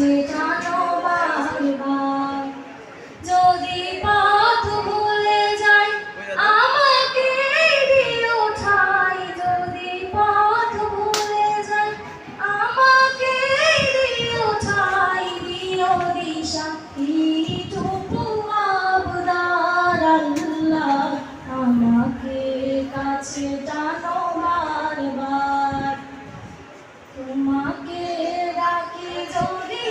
কাছে টানো বারবার। যদি পথ ভুলে যাই আমাকে দিও ঠাই, যদি পথ ভুলে যাই আমাকে দিও ঠাই, দিও দিশা এইটুকু আবদার আল্লাহ, আমাকে কাছে টানো বারবার। তোমাকে ডাকি যদি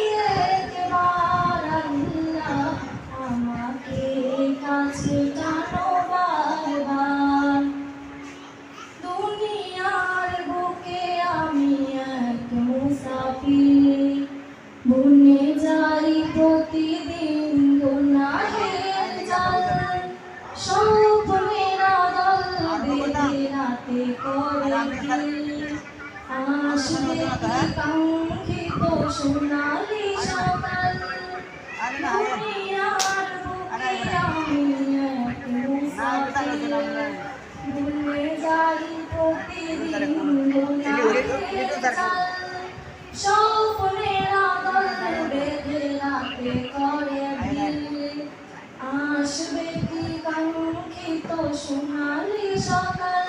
একবার আল্লাহ, আমাকে কাছে টানো বারবার। দুনিয়ার বুকে আমি এক মুসাফির, বনে যাই প্রতিদিন গুনাহের জাল। স্বপ্নের আড়াল বেঁধে রাতে করে ভিড়, আসবে কি কাঙ্ক্ষিত সোনালি সকাল। দুনিয়ার বুকে আমি এক মুসাফির, বনে যাই প্রতিদিন গুনাহের জাল। স্বপ্নের আড়াল বেঁধে রাতে করে ভিড়, আসবে কি কাঙ্ক্ষিত সোনালি সকাল।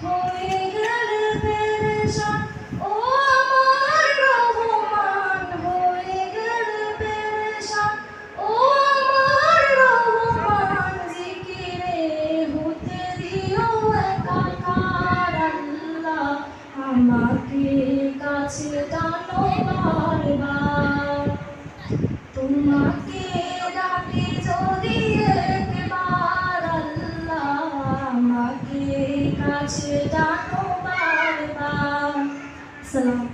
হয়ে গেলে পেরেশান ও আমার রহমান, হয়ে গেলে পেরেশান ও আমার রহমান। জিকিরে হতে দিও একাকার আল্লাহ, আমাকে কাছে টানো বারবার। তোমাকে ডাকি যদি একবার আল্লাহ, আমাকে কাছে টানো বারবার। সালাম।